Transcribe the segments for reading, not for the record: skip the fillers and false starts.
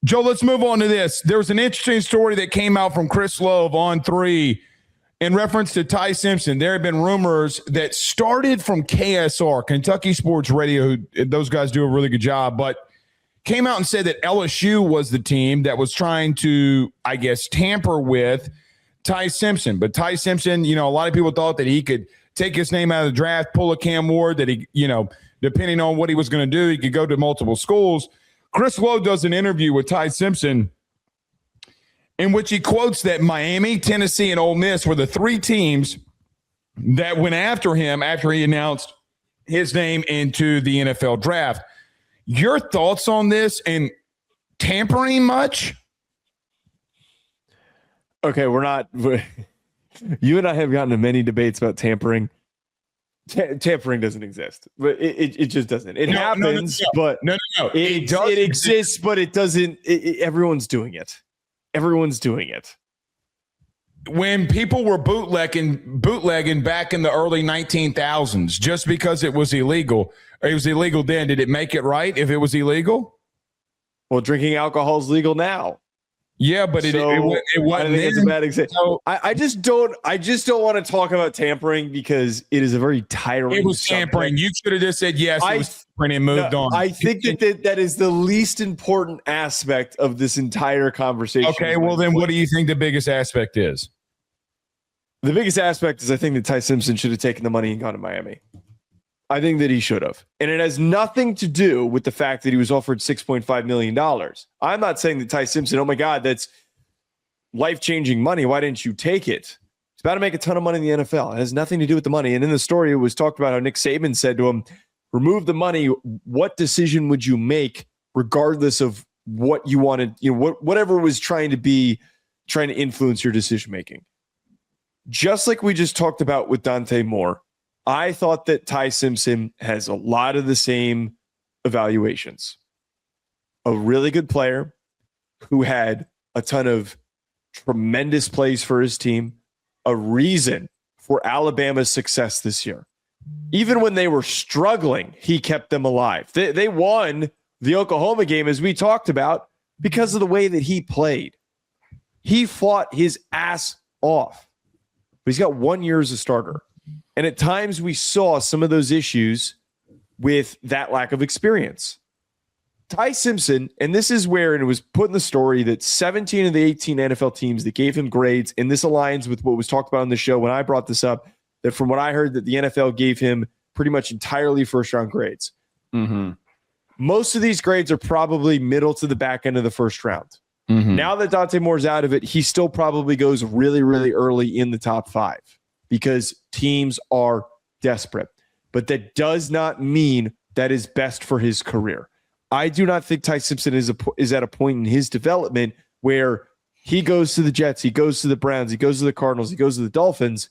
Joe, let's move on to this. There was an interesting story that came out from Chris Lowe of On3 in reference to Ty Simpson. There have been rumors that started from KSR, Kentucky Sports Radio. Those guys do a really good job, but came out and said that LSU was the team that was trying to, I guess, tamper with Ty Simpson. But Ty Simpson, a lot of people thought that he could take his name out of the draft, pull a Cam Ward, that he, depending on what he was going to do, he could go to multiple schools. Chris Lowe does an interview with Ty Simpson in which he quotes that Miami, Tennessee, and Ole Miss were the three teams that went after him after he announced his name into the NFL draft. Your thoughts on this and tampering much? Okay, you and I have gotten into many debates about tampering. Tampering doesn't exist, but it just doesn't. It happens, but it exists, but it doesn't. Everyone's doing it. Everyone's doing it. When people were bootlegging back in the early 19,000s, just because it was illegal then, did it make it right if it was illegal? Well, drinking alcohol is legal now. Yeah, but it wasn't. It's a bad example. So, I just don't want to talk about tampering because it is a very tiring. It was tampering. You should have just said yes. It was tampering and moved on. I think that is the least important aspect of this entire conversation. Okay, well then, what do you think the biggest aspect is? The biggest aspect is I think that Ty Simpson should have taken the money and gone to Miami. I think that he should have. And it has nothing to do with the fact that he was offered $6.5 million. I'm not saying that Ty Simpson, oh my God, that's life-changing money. Why didn't you take it? He's about to make a ton of money in the NFL. It has nothing to do with the money. And in the story, it was talked about how Nick Saban said to him, remove the money. What decision would you make regardless of what you wanted, whatever was trying to influence your decision-making? Just like we just talked about with Dante Moore, I thought that Ty Simpson has a lot of the same evaluations. A really good player who had a ton of tremendous plays for his team, a reason for Alabama's success this year. Even when they were struggling, he kept them alive. They won the Oklahoma game, as we talked about, because of the way that he played. He fought his ass off. But he's got 1 year as a starter. And at times we saw some of those issues with that lack of experience. Ty Simpson, and this is where, and it was put in the story that 17 of the 18 NFL teams that gave him grades, and this aligns with what was talked about on the show when I brought this up, that from what I heard that the NFL gave him pretty much entirely first-round grades. Mm-hmm. Most of these grades are probably middle to the back end of the first round. Mm-hmm. Now that Dante Moore's out of it, he still probably goes really, really early in the top 5. Because teams are desperate. But that does not mean that is best for his career. I do not think Ty Simpson is at a point in his development where he goes to the Jets, he goes to the Browns, he goes to the Cardinals, he goes to the Dolphins,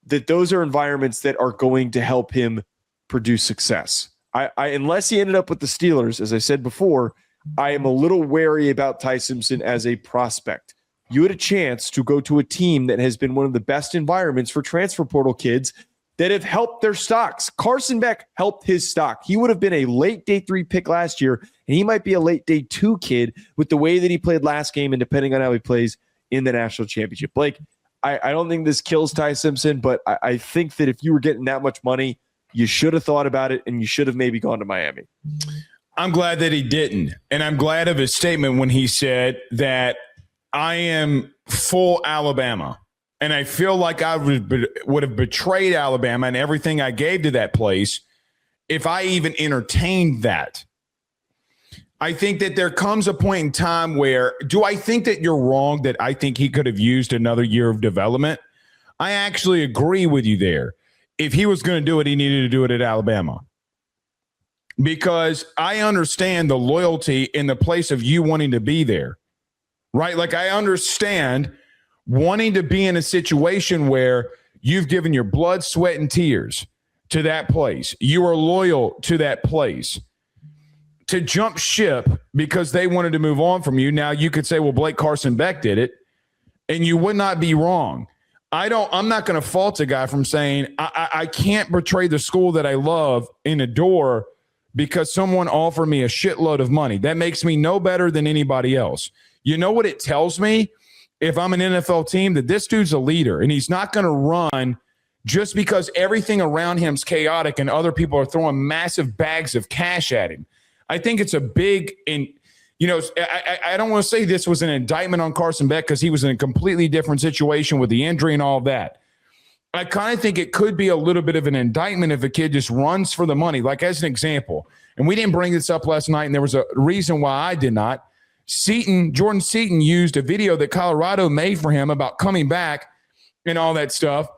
that those are environments that are going to help him produce success. I unless he ended up with the Steelers, as I said before, I am a little wary about Ty Simpson as a prospect. You had a chance to go to a team that has been one of the best environments for transfer portal kids that have helped their stocks. Carson Beck helped his stock. He would have been a late day 3 pick last year, and he might be a late day 2 kid with the way that he played last game and depending on how he plays in the national championship. Blake, I don't think this kills Ty Simpson, but I think that if you were getting that much money, you should have thought about it and you should have maybe gone to Miami. I'm glad that he didn't. And I'm glad of his statement when he said that I am full Alabama, and I feel like I would have betrayed Alabama and everything I gave to that place if I even entertained that. I think that there comes a point in time where, do I think that you're wrong that I think he could have used another year of development? I actually agree with you there. If he was going to do it, he needed to do it at Alabama. Because I understand the loyalty in the place of you wanting to be there. Right? Like, I understand wanting to be in a situation where you've given your blood, sweat, and tears to that place. You are loyal to that place. To jump ship because they wanted to move on from you. Now you could say, well, Blake Carson Beck did it, and you would not be wrong. I'm not going to fault a guy from saying I can't betray the school that I love and adore because someone offered me a shitload of money. That makes me no better than anybody else. You know what it tells me? If I'm an NFL team, that this dude's a leader and he's not going to run just because everything around him's chaotic and other people are throwing massive bags of cash at him. I think it's a big, I don't want to say this was an indictment on Carson Beck because he was in a completely different situation with the injury and all that. I kind of think it could be a little bit of an indictment if a kid just runs for the money. Like as an example, and we didn't bring this up last night, and there was a reason why I did not. Jordan Seaton used a video that Colorado made for him about coming back and all that stuff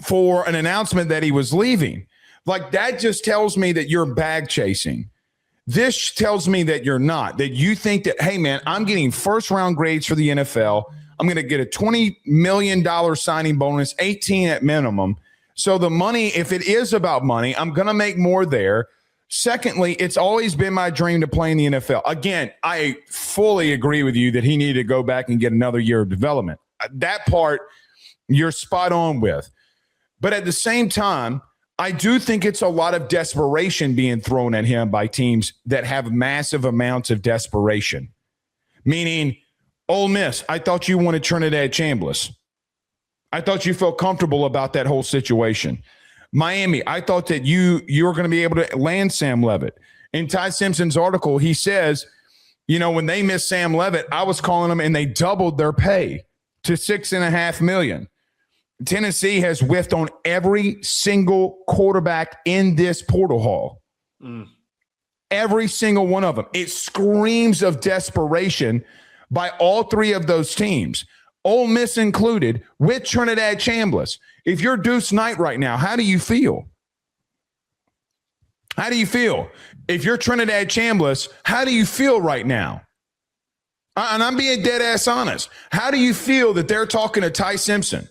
for an announcement that he was leaving. Like that just tells me that you're bag chasing. This tells me that you're not, that you think that, hey man, I'm getting first round grades for the NFL. I'm going to get a $20 million signing bonus, 18 at minimum. So the money, if it is about money, I'm going to make more there. Secondly, it's always been my dream to play in the NFL. Again, I fully agree with you that he needed to go back and get another year of development. That part you're spot on with. But at the same time, I do think it's a lot of desperation being thrown at him by teams that have massive amounts of desperation. Meaning, Ole Miss, I thought you wanted Trinidad Chambliss. I thought you felt comfortable about that whole situation. Miami, I thought that you were going to be able to land Sam Levitt. In Ty Simpson's article, he says, when they missed Sam Levitt, I was calling them and they doubled their pay to $6.5 million. Tennessee has whiffed on every single quarterback in this portal haul. Every single one of them. It screams of desperation by all three of those teams, Ole Miss included, with Trinidad Chambliss. If you're Deuce Knight right now, how do you feel? How do you feel? If you're Trinidad Chambliss, how do you feel right now? And I'm being dead ass honest. How do you feel that they're talking to Ty Simpson?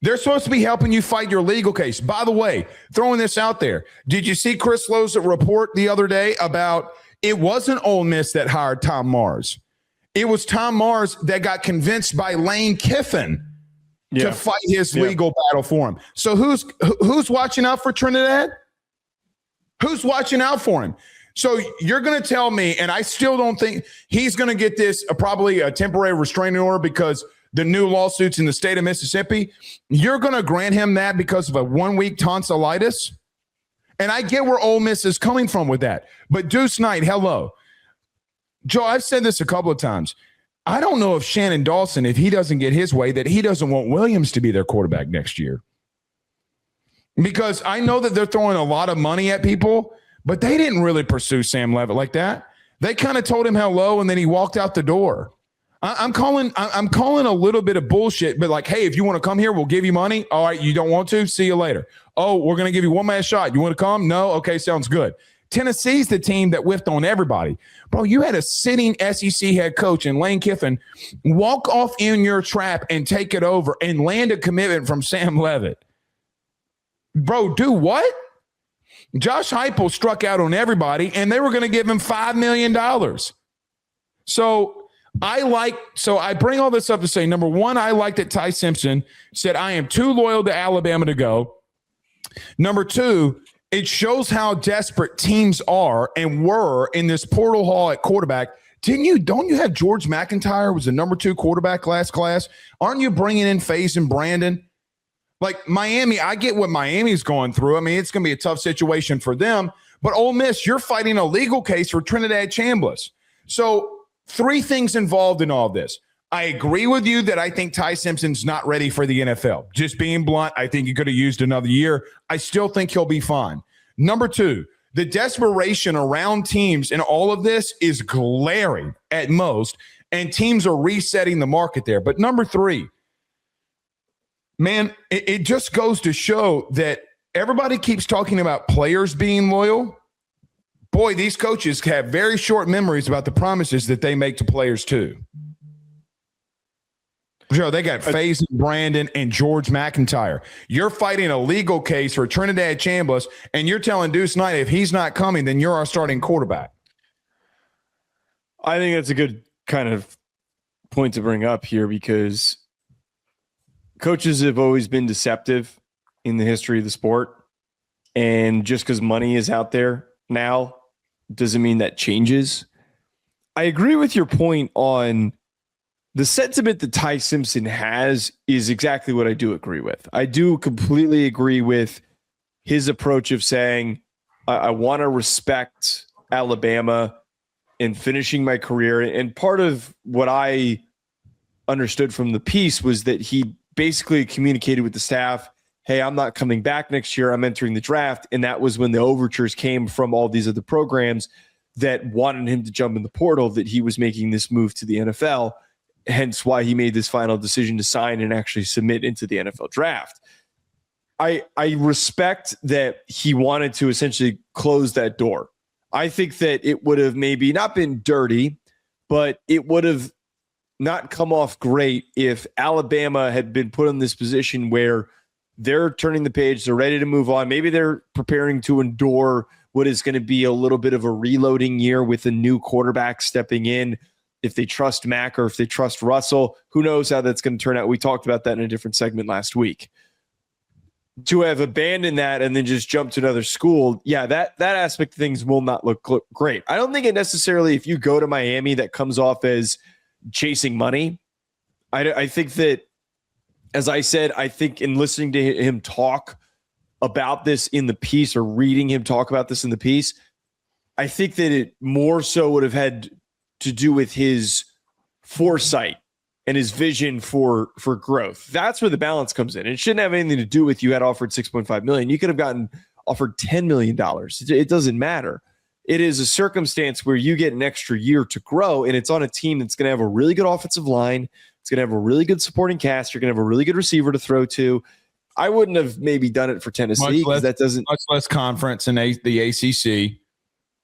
They're supposed to be helping you fight your legal case. By the way, throwing this out there, did you see Chris Lowe's report the other day about it wasn't Ole Miss that hired Tom Mars? It was Tom Mars that got convinced by Lane Kiffin to fight his legal battle for him. So who's watching out for Trinidad? Who's watching out for him? So you're going to tell me, and I still don't think he's going to get this probably a temporary restraining order because the new lawsuits in the state of Mississippi. You're going to grant him that because of a 1 week tonsillitis? And I get where Ole Miss is coming from with that. But Deuce Knight, hello. Joe, I've said this a couple of times. I don't know if Shannon Dawson, if he doesn't get his way, that he doesn't want Williams to be their quarterback next year. Because I know that they're throwing a lot of money at people, but they didn't really pursue Sam Levitt like that. They kind of told him hello, and then he walked out the door. I'm calling a little bit of bullshit, but like, hey, if you want to come here, we'll give you money. All right, you don't want to? See you later. Oh, we're going to give you one last shot. You want to come? No? Okay, sounds good. Tennessee's the team that whiffed on everybody. Bro, you had a sitting SEC head coach in Lane Kiffin walk off in your trap and take it over and land a commitment from Sam Levitt. Bro, do what? Josh Heupel struck out on everybody, and they were going to give him $5 million. So I bring all this up to say, number one, I like that Ty Simpson said, I am too loyal to Alabama to go. Number two, it shows how desperate teams are and were in this portal haul at quarterback. Don't you have George McIntyre was the number 2 quarterback last class? Aren't you bringing in Faze and Brandon? Like Miami, I get what Miami's going through. I mean, it's going to be a tough situation for them. But Ole Miss, you're fighting a legal case for Trinidad Chambliss. So 3 things involved in all this. I agree with you that I think Ty Simpson's not ready for the NFL. Just being blunt, I think he could have used another year. I still think he'll be fine. Number 2, the desperation around teams in all of this is glaring at most, and teams are resetting the market there. But number 3, man, it just goes to show that everybody keeps talking about players being loyal. Boy, these coaches have very short memories about the promises that they make to players too. Joe, they got Faze and Brandon and George McIntyre. You're fighting a legal case for Trinidad Chambliss, and you're telling Deuce Knight if he's not coming, then you're our starting quarterback. I think that's a good kind of point to bring up here because coaches have always been deceptive in the history of the sport. And just because money is out there now doesn't mean that changes. I agree with your point on the sentiment that Ty Simpson has is exactly what I do agree with. I do completely agree with his approach of saying, I want to respect Alabama and finishing my career. And part of what I understood from the piece was that he basically communicated with the staff, hey, I'm not coming back next year. I'm entering the draft. And that was when the overtures came from all these other programs that wanted him to jump in the portal, that he was making this move to the NFL, hence why he made this final decision to sign and actually submit into the NFL draft. I respect that he wanted to essentially close that door. I think that it would have maybe not been dirty, but it would have not come off great if Alabama had been put in this position where they're turning the page, they're ready to move on. Maybe they're preparing to endure what is going to be a little bit of a reloading year with a new quarterback stepping in. If they trust Mac or if they trust Russell, who knows how that's going to turn out. We talked about that in a different segment last week. To have abandoned that and then just jump to another school, yeah, that aspect of things will not look great. I don't think it necessarily, if you go to Miami, that comes off as chasing money. I think that, as I said, I think in listening to him talk about this in the piece or reading him talk about this in the piece, I think that it more so would have had to do with his foresight and his vision for growth. That's where the balance comes in. It shouldn't have anything to do with you had offered $6.5 million. You could have gotten offered $10 million. It doesn't matter. It is a circumstance where you get an extra year to grow, and it's on a team that's going to have a really good offensive line. It's going to have a really good supporting cast. You're going to have a really good receiver to throw to. I wouldn't have maybe done it for Tennessee because that doesn't much less conference in the ACC.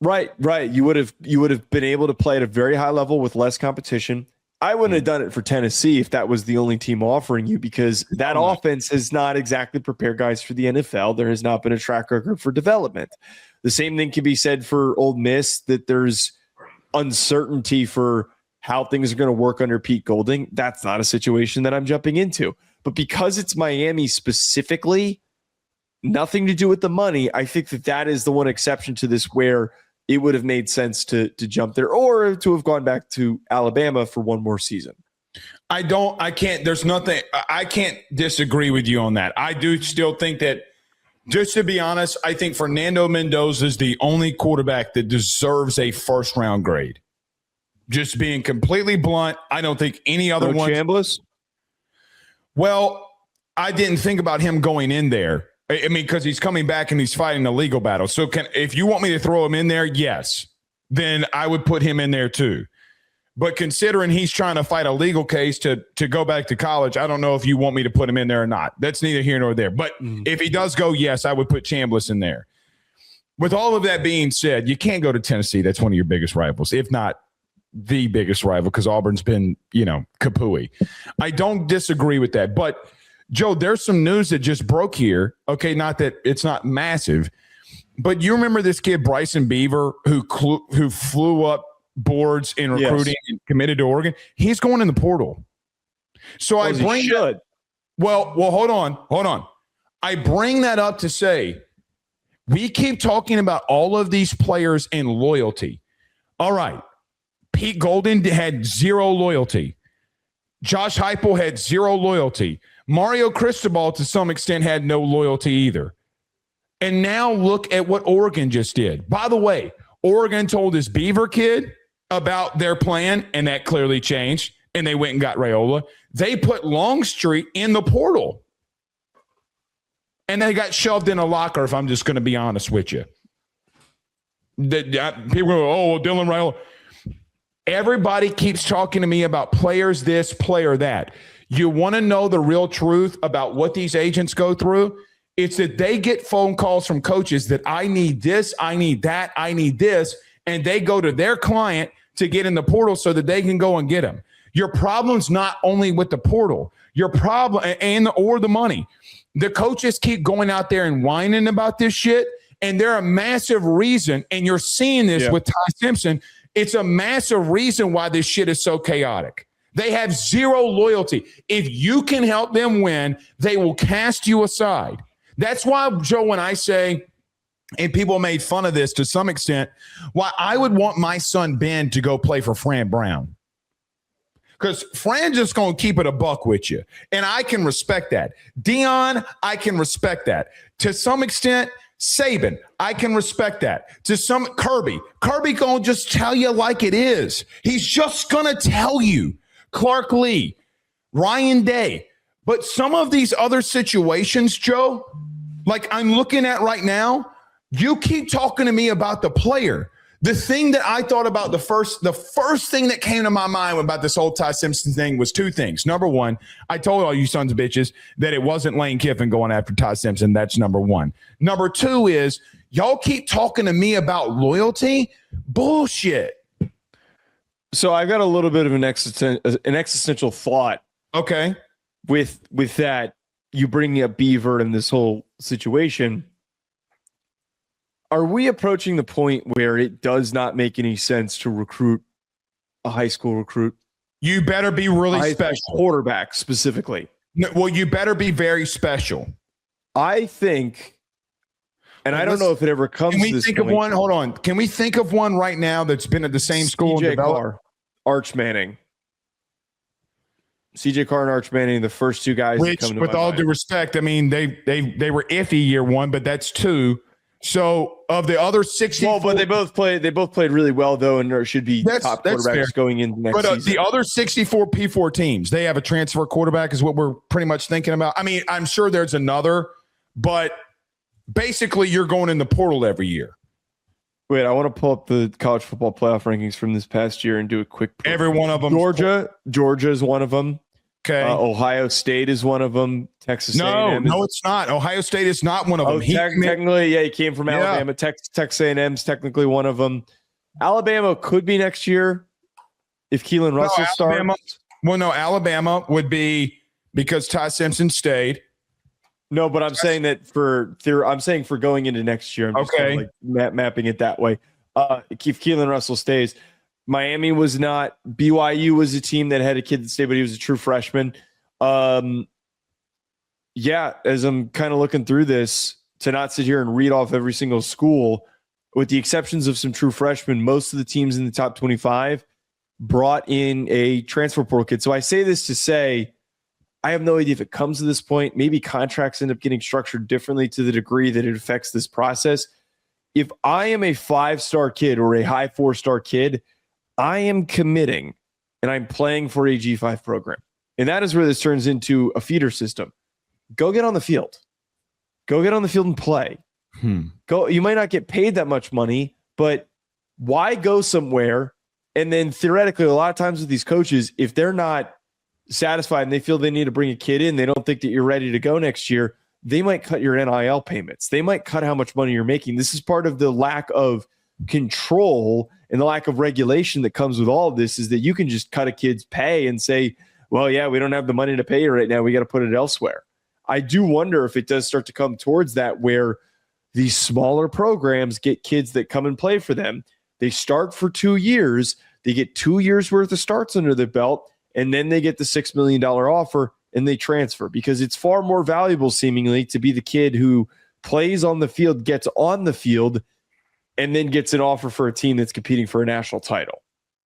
Right. You would have been able to play at a very high level with less competition. I wouldn't have done it for Tennessee if that was the only team offering you, because that offense has not exactly prepared guys for the NFL. There has not been a track record for development. The same thing can be said for Ole Miss, that there's uncertainty for how things are going to work under Pete Golding. That's not a situation that I'm jumping into. But because it's Miami specifically, nothing to do with the money, I think that is the one exception to this where it would have made sense to jump there or to have gone back to Alabama for one more season. I can't disagree with you on that. I do still think that, just to be honest, I think Fernando Mendoza is the only quarterback that deserves a first-round grade. Just being completely blunt, I don't think any other one. Chambliss? Well, I didn't think about him going in there. I mean, because he's coming back and he's fighting a legal battle. So if you want me to throw him in there, yes, then I would put him in there too. But considering he's trying to fight a legal case to go back to college, I don't know if you want me to put him in there or not. That's neither here nor there. But if he does go, yes, I would put Chambliss in there. With all of that being said, you can't go to Tennessee. That's one of your biggest rivals, if not the biggest rival, because Auburn's been, kapooey. I don't disagree with that. But, Joe, there's some news that just broke here. Okay, not that it's not massive, but you remember this kid, Bryson Beaver, who flew up boards in recruiting and committed to Oregon? He's going in the portal. So I bring that. Well, hold on. I bring that up to say we keep talking about all of these players and loyalty. All right. Pete Golding had zero loyalty. Josh Heupel had zero loyalty. Mario Cristobal, to some extent, had no loyalty either. And now look at what Oregon just did. By the way, Oregon told this Beaver kid about their plan, and that clearly changed, and they went and got Raiola. They put Longstreet in the portal, and they got shoved in a locker, if I'm just going to be honest with you. People go, Dylan Raiola. Everybody keeps talking to me about players this, player that. You want to know the real truth about what these agents go through? It's that they get phone calls from coaches that I need this, I need that, I need this, and they go to their client to get in the portal so that they can go and get them. Your problem's not only with the portal, your problem or the money. The coaches keep going out there and whining about this shit, and they're a massive reason, and you're seeing this with Ty Simpson. It's a massive reason why this shit is so chaotic. They have zero loyalty. If you can help them win, they will cast you aside. That's why, Joe, when I say and people made fun of this to some extent, why I would want my son Ben to go play for Fran Brown. Because Fran just going to keep it a buck with you. And I can respect that. Dion, I can respect that. To some extent, Saban, I can respect that. To some, Kirby going to just tell you like it is. He's just going to tell you. Clark Lee, Ryan Day. But some of these other situations, Joe, like I'm looking at right now, you keep talking to me about the player. The thing that I thought about the first thing that came to my mind about this whole Ty Simpson thing was two things. Number one, I told all you sons of bitches that it wasn't Lane Kiffin going after Ty Simpson. That's number one. Number two is y'all keep talking to me about loyalty. Bullshit. So I've got a little bit of an existential thought. Okay. With that, you bringing up Beaver and this whole situation. Are we approaching the point where it does not make any sense to recruit a high school recruit? You better be really special. Quarterback specifically. No, well, you better be very special. I think, and I don't know if it ever comes to this. Can we think of one? Hold on. Can we think of one right now that's been at the same school? CJ Carr, Arch Manning. CJ Carr and Arch Manning, the first two guys. Which, that come to with all mind. due respect, I mean, they were iffy year one, but that's two. So of the other 60, well, but they both played really well though, and there should be top quarterbacks going in next season. But the other 64 P4 teams, they have a transfer quarterback, is what we're pretty much thinking about. I mean, I'm sure there's another, but basically you're going in the portal every year. Wait, I want to pull up the college football playoff rankings from this past year and do a quick. Every one of them. Georgia is one of them. Okay. Ohio State is one of them. Texas A&M. No, it's not. Ohio State is not one of them. Technically, yeah, he came from Alabama. Yeah. Texas A&M is technically one of them. Alabama could be next year if Keelan Russell starts. Well, no, Alabama would be because Ty Simpson stayed. No, but I'm saying that for going into next year. I'm just kind of like mapping it that way. If Keelan Russell stays. Miami was not. BYU was a team that had a kid that stayed, but he was a true freshman. Yeah, as I'm kind of looking through this, to not sit here and read off every single school, with the exceptions of some true freshmen, most of the teams in the top 25 brought in a transfer portal kid. So I say this to say, I have no idea if it comes to this point. Maybe contracts end up getting structured differently to the degree that it affects this process. If I am a 5-star kid or a high 4-star kid, I am committing and I'm playing for a G5 program. And that is where this turns into a feeder system. Go get on the field. Go get on the field and play. Go. You might not get paid that much money, but why go somewhere? And then theoretically, a lot of times with these coaches, if they're not satisfied and they feel they need to bring a kid in, they don't think that you're ready to go next year, they might cut your NIL payments. They might cut how much money you're making. This is part of the lack of control and the lack of regulation that comes with all of this, is that you can just cut a kid's pay and say, well, yeah, we don't have the money to pay you right now. We got to put it elsewhere. I do wonder if it does start to come towards that, where these smaller programs get kids that come and play for them. They start for 2 years. They get 2 years worth of starts under their belt, and then they get the $6 million offer and they transfer, because it's far more valuable seemingly to be the kid who plays on the field, gets on the field, and then gets an offer for a team that's competing for a national title.